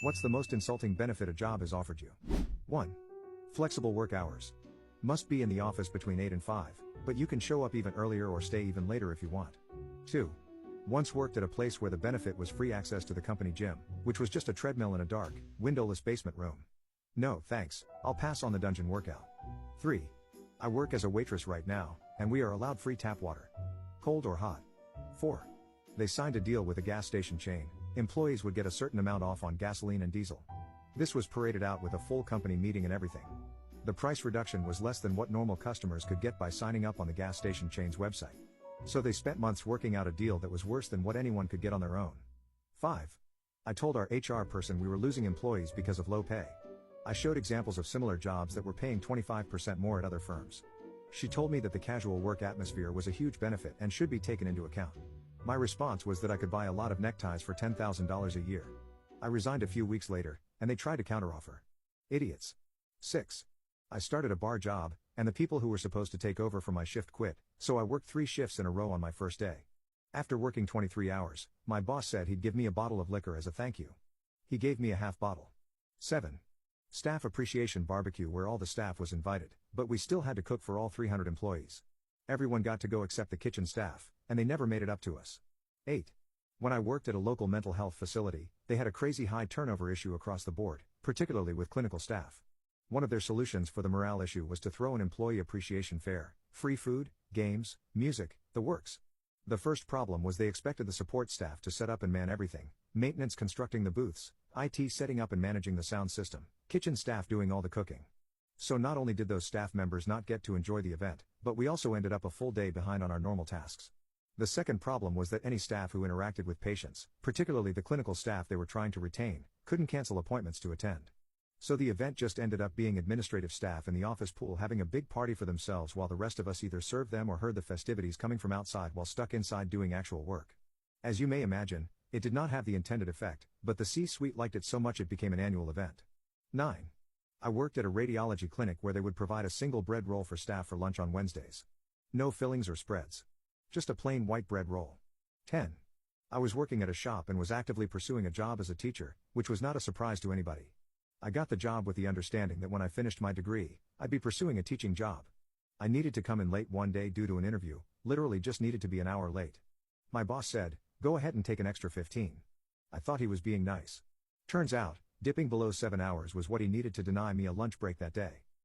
What's the most insulting benefit a job has offered you? 1. Flexible work hours. Must be in the office between 8 and 5, but you can show up even earlier or stay even later if you want. 2. Once worked at a place where the benefit was free access to the company gym, which was just a treadmill in a dark, windowless basement room. No, thanks, I'll pass on the dungeon workout. 3. I work as a waitress right now, and we are allowed free tap water. Cold or hot. 4. They signed a deal with a gas station chain. Employees would get a certain amount off on gasoline and diesel. This was paraded out with a full company meeting and everything. The price reduction was less than what normal customers could get by signing up on the gas station chain's website. So they spent months working out a deal that was worse than what anyone could get on their own. 5. I told our HR person we were losing employees because of low pay. I showed examples of similar jobs that were paying 25% more at other firms. She told me that the casual work atmosphere was a huge benefit and should be taken into account. My response was that I could buy a lot of neckties for $10,000 a year. I resigned a few weeks later, and they tried to counteroffer. Idiots. 6. I started a bar job, and the people who were supposed to take over for my shift quit, so I worked 3 shifts in a row on my first day. After working 23 hours, my boss said he'd give me a bottle of liquor as a thank you. He gave me a half bottle. 7. Staff appreciation barbecue where all the staff was invited, but we still had to cook for all 300 employees. Everyone got to go except the kitchen staff, and they never made it up to us. 8. When I worked at a local mental health facility, they had a crazy high turnover issue across the board, particularly with clinical staff. One of their solutions for the morale issue was to throw an employee appreciation fair, free food, games, music, the works. The first problem was they expected the support staff to set up and man everything, maintenance constructing the booths, IT setting up and managing the sound system, kitchen staff doing all the cooking. So not only did those staff members not get to enjoy the event, but we also ended up a full day behind on our normal tasks. The second problem was that any staff who interacted with patients, particularly the clinical staff they were trying to retain, couldn't cancel appointments to attend. So the event just ended up being administrative staff in the office pool having a big party for themselves while the rest of us either served them or heard the festivities coming from outside while stuck inside doing actual work. As you may imagine, it did not have the intended effect, but the C-suite liked it so much it became an annual event. 9. I worked at a radiology clinic where they would provide a single bread roll for staff for lunch on Wednesdays. No fillings or spreads. Just a plain white bread roll. 10. I was working at a shop and was actively pursuing a job as a teacher, which was not a surprise to anybody. I got the job with the understanding that when I finished my degree, I'd be pursuing a teaching job. I needed to come in late one day due to an interview, literally just needed to be an hour late. My boss said, "Go ahead and take an extra 15. I thought he was being nice. Turns out, dipping below 7 hours was what he needed to deny me a lunch break that day.